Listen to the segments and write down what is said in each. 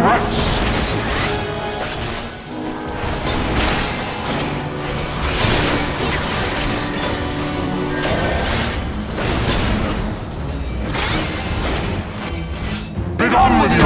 rats! Begone with you!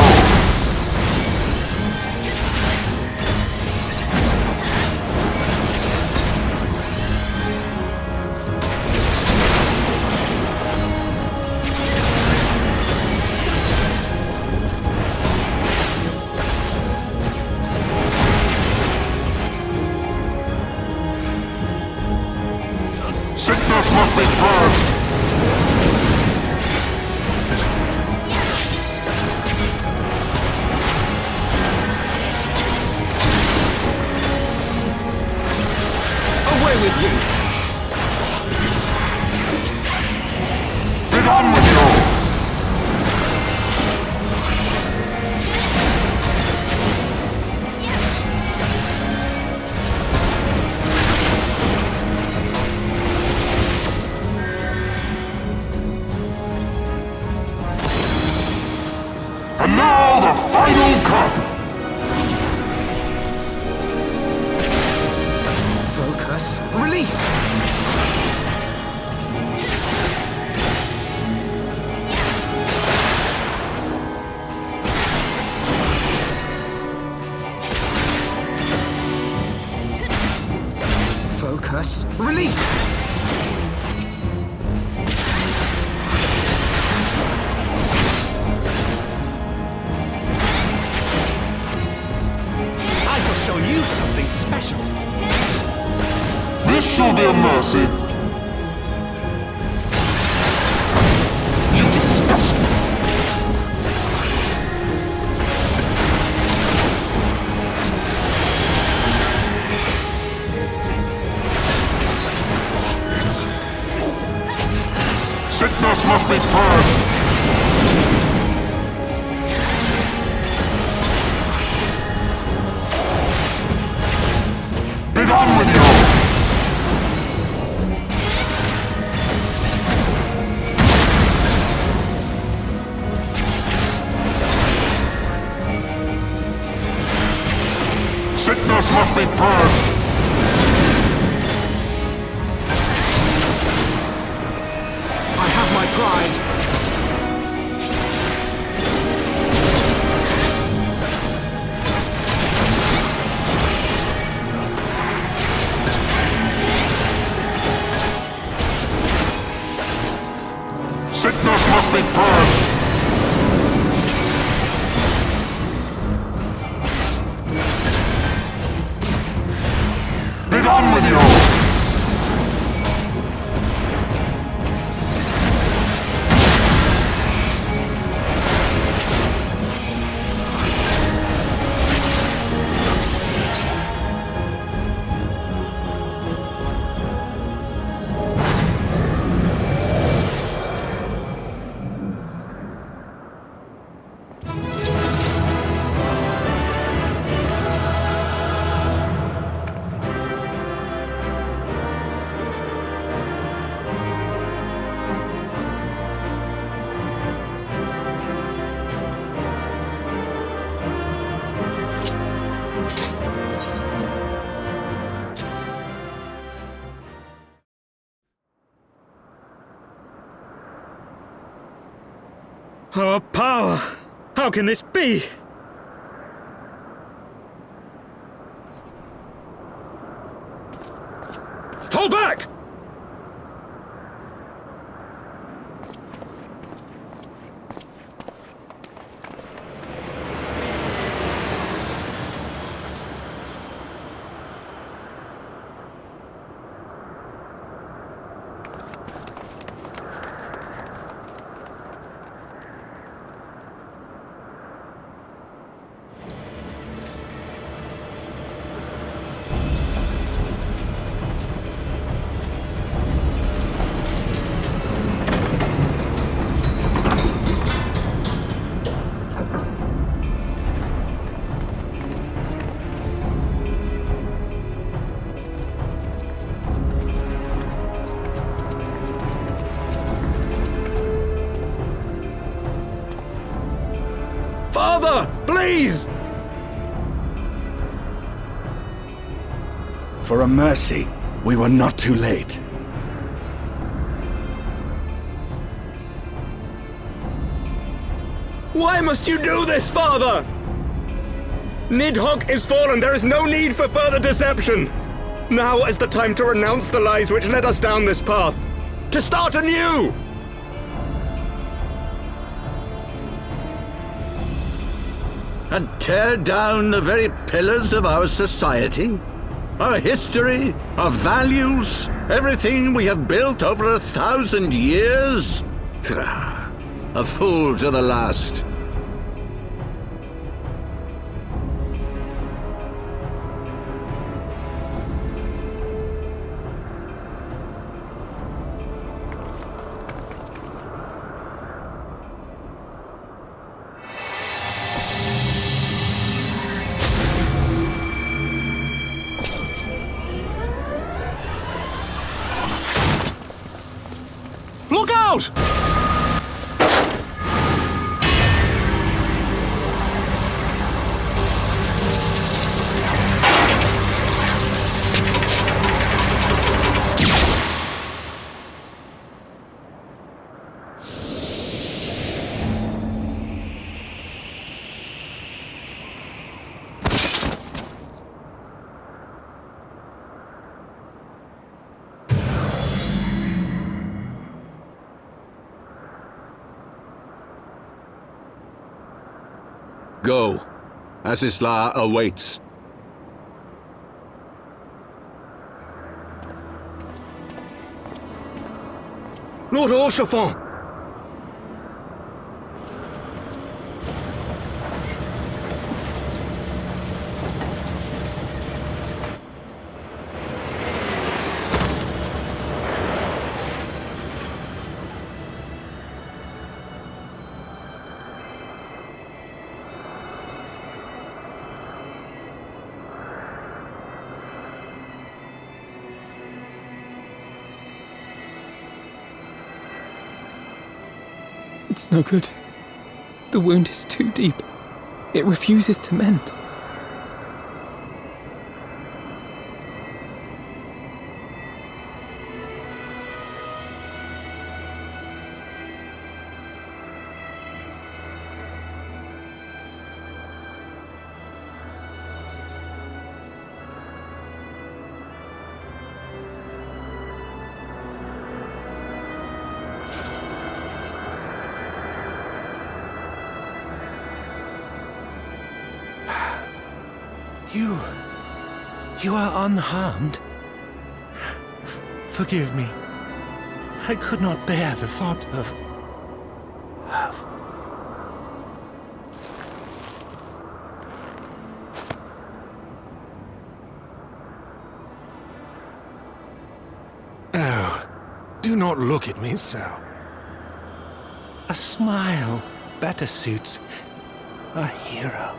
Sickness must be purged! Away with you! Begone with you! And now the final cup! Focus. Release! Focus. Release! I shall show you something special. This shall be a mercy! You disgust me! Sickness must be purged! Begone with you! Sickness must be purged! I have my pride. Sickness must be purged! Begone with you! Our power! How can this be? Fall back! Please! For a mercy, we were not too late. Why must you do this, Father? Nidhogg is fallen. There is no need for further deception. Now is the time to renounce the lies which led us down this path. To start anew! And tear down the very pillars of our society? Our history, our values, everything we have built over 1,000 years? A fool to the last. Look out! Go. Azizla awaits. Lord Orchefort! It's no good. The wound is too deep. It refuses to mend. You are unharmed? Forgive me. I could not bear the thought of... Oh, do not look at me so. A smile better suits a hero.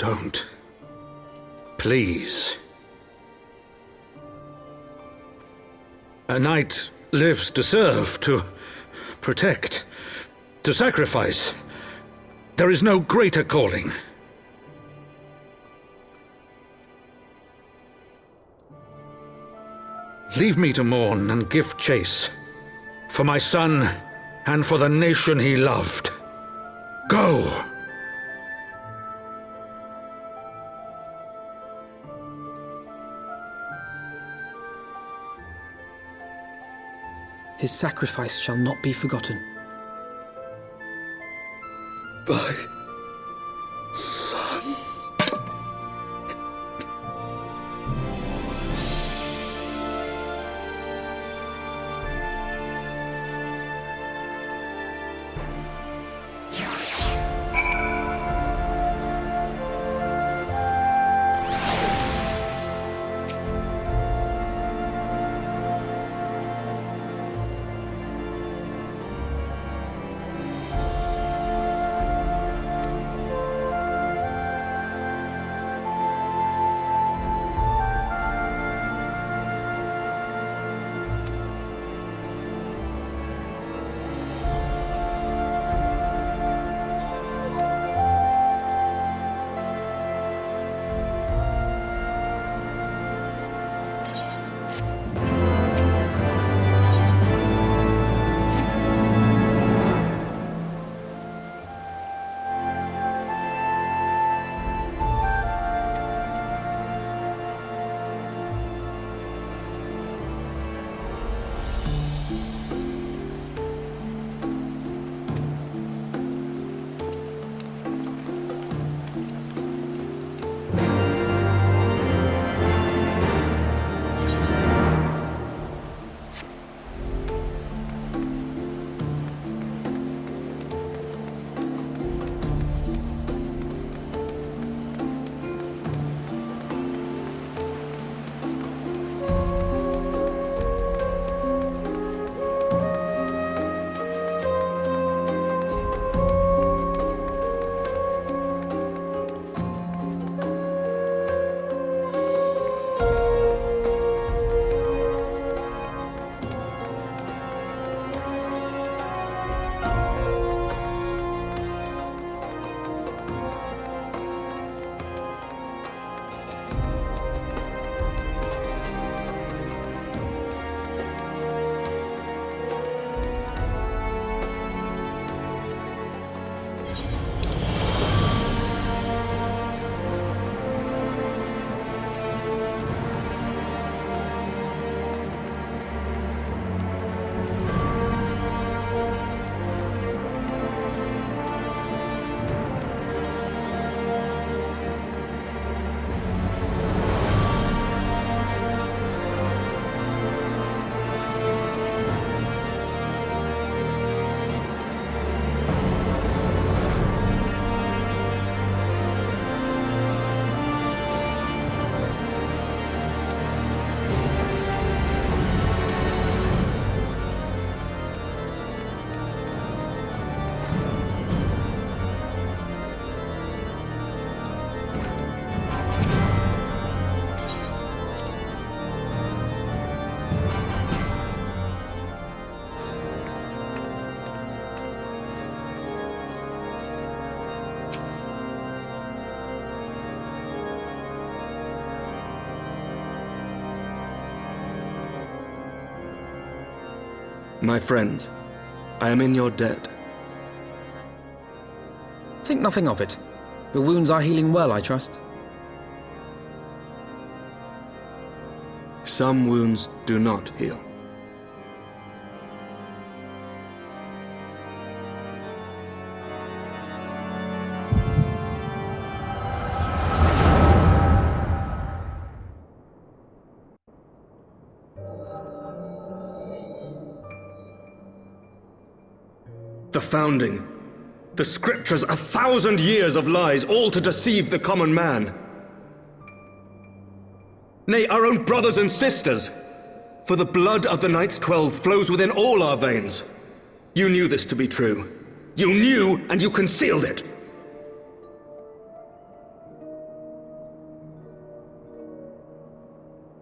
Don't. Please. A knight lives to serve, to protect, to sacrifice. There is no greater calling. Leave me to mourn and give chase, for my son and for the nation he loved. Go! His sacrifice shall not be forgotten. My son. My friends, I am in your debt. Think nothing of it. Your wounds are healing well, I trust. Some wounds do not heal. The founding, the scriptures, 1,000 years of lies, all to deceive the common man. Nay, our own brothers and sisters. For the blood of the Knights 12 flows within all our veins. You knew this to be true. You knew, and you concealed it.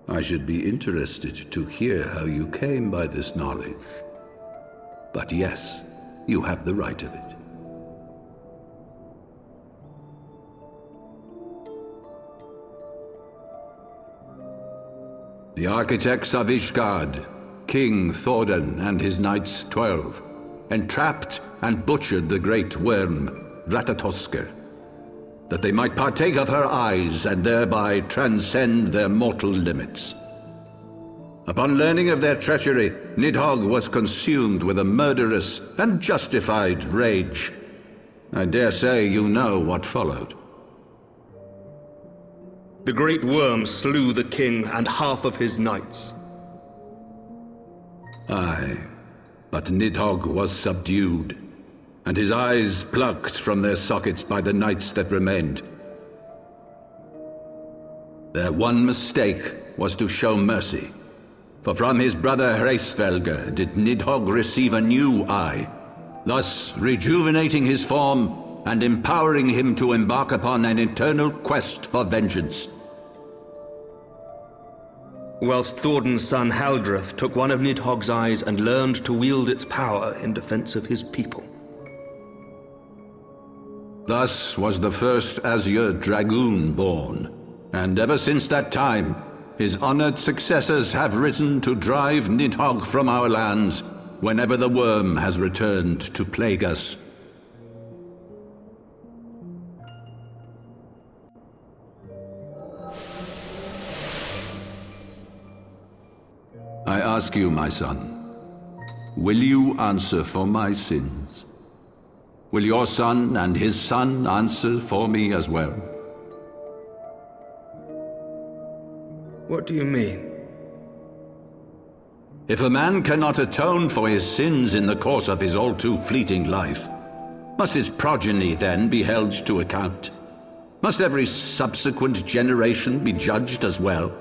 I should be interested to hear how you came by this knowledge. But yes, you have the right of it. The architects of Ishgard, King Thordan and his knights 12, entrapped and butchered the great worm, Ratatoskr, that they might partake of her eyes and thereby transcend their mortal limits. Upon learning of their treachery, Nidhogg was consumed with a murderous and justified rage. I dare say you know what followed. The great worm slew the king and half of his knights. Aye, but Nidhogg was subdued, and his eyes plucked from their sockets by the knights that remained. Their one mistake was to show mercy, for from his brother Hreysvelgr did Nidhogg receive a new eye, thus rejuvenating his form and empowering him to embark upon an eternal quest for vengeance. Whilst Thordan's son Haldreth took one of Nidhogg's eyes and learned to wield its power in defense of his people. Thus was the first Azure Dragoon born, and ever since that time, his honored successors have risen to drive Nidhogg from our lands whenever the worm has returned to plague us. I ask you, my son, will you answer for my sins? Will your son and his son answer for me as well? What do you mean? If a man cannot atone for his sins in the course of his all-too-fleeting life, must his progeny then be held to account? Must every subsequent generation be judged as well?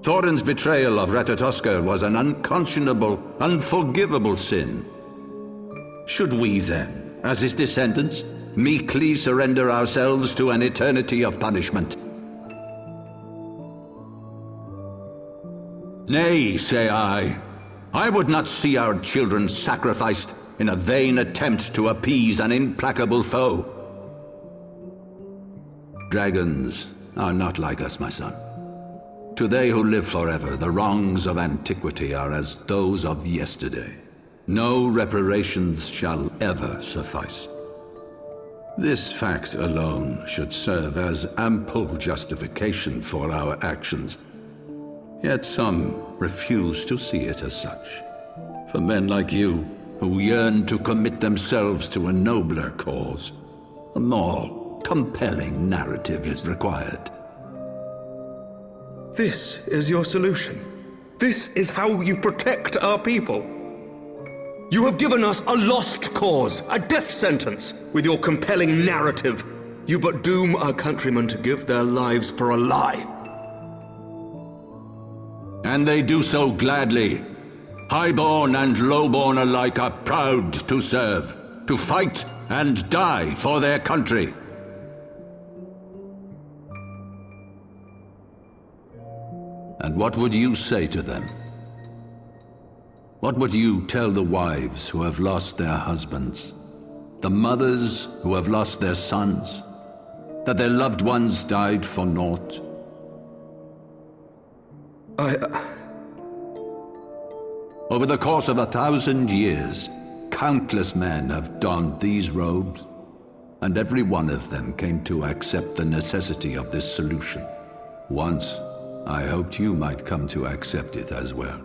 Thordan's betrayal of Ratatoskr was an unconscionable, unforgivable sin. Should we then, as his descendants, meekly surrender ourselves to an eternity of punishment? Nay, say I. I would not see our children sacrificed in a vain attempt to appease an implacable foe. Dragons are not like us, my son. To they who live forever, the wrongs of antiquity are as those of yesterday. No reparations shall ever suffice. This fact alone should serve as ample justification for our actions. Yet some refuse to see it as such. For men like you, who yearn to commit themselves to a nobler cause, a more compelling narrative is required. This is your solution. This is how you protect our people. You have given us a lost cause, a death sentence. With your compelling narrative, you but doom our countrymen to give their lives for a lie. And they do so gladly. Highborn and lowborn alike are proud to serve, to fight and die for their country. And what would you say to them? What would you tell the wives who have lost their husbands? The mothers who have lost their sons? That their loved ones died for naught? Over the course of 1,000 years, countless men have donned these robes, and every one of them came to accept the necessity of this solution. Once, I hoped you might come to accept it as well.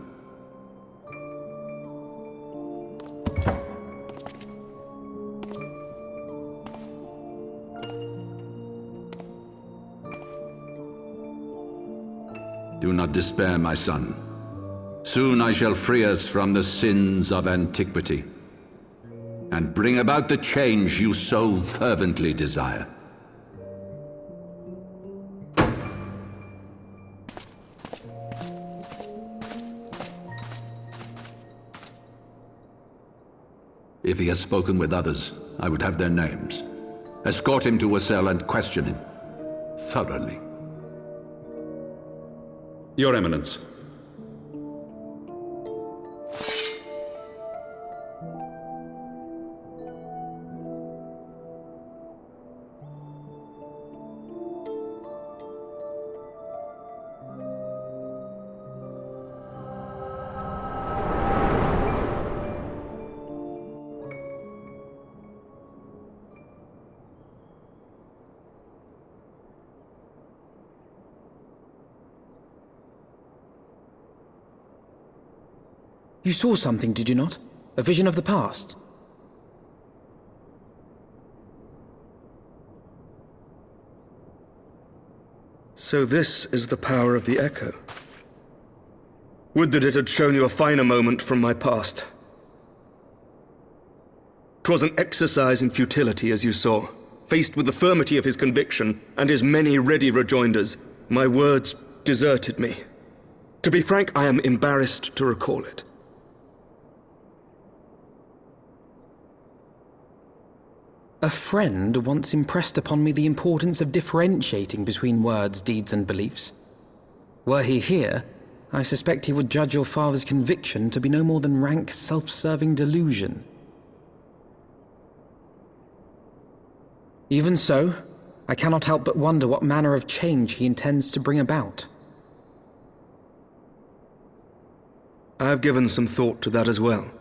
Do not despair, my son. Soon I shall free us from the sins of antiquity, and bring about the change you so fervently desire. If he has spoken with others, I would have their names. Escort him to a cell and question him. thoroughly. Your Eminence. You saw something, did you not? A vision of the past? So this is the power of the echo. Would that it had shown you a finer moment from my past. 'Twas an exercise in futility, as you saw. Faced with the firmity of his conviction and his many ready rejoinders, my words deserted me. To be frank, I am embarrassed to recall it. A friend once impressed upon me the importance of differentiating between words, deeds, and beliefs. Were he here, I suspect he would judge your father's conviction to be no more than rank self-serving delusion. Even so, I cannot help but wonder what manner of change he intends to bring about. I have given some thought to that as well.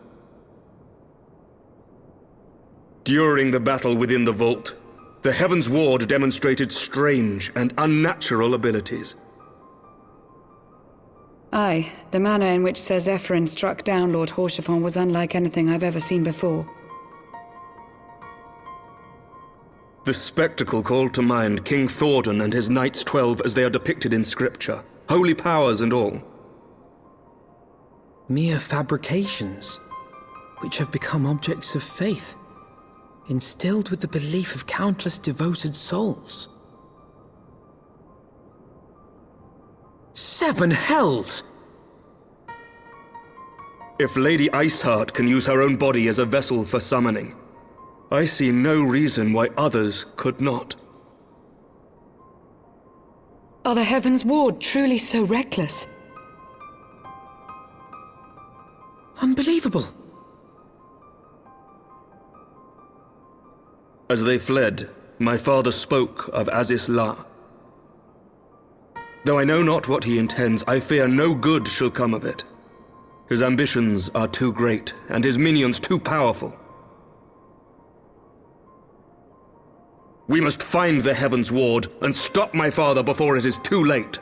During the battle within the vault, the Heavensward demonstrated strange and unnatural abilities. Aye, the manner in which Sir Zephyrin struck down Lord Haurchefant was unlike anything I've ever seen before. The spectacle called to mind King Thordan and his Knights 12 as they are depicted in scripture, holy powers and all. Mere fabrications, which have become objects of faith, instilled with the belief of countless devoted souls. 7 hells! If Lady Iceheart can use her own body as a vessel for summoning, I see no reason why others could not. Are the Heavensward truly so reckless? Unbelievable! As they fled, my father spoke of Aziz La. Though I know not what he intends, I fear no good shall come of it. His ambitions are too great, and his minions too powerful. We must find the Heavensward and stop my father before it is too late.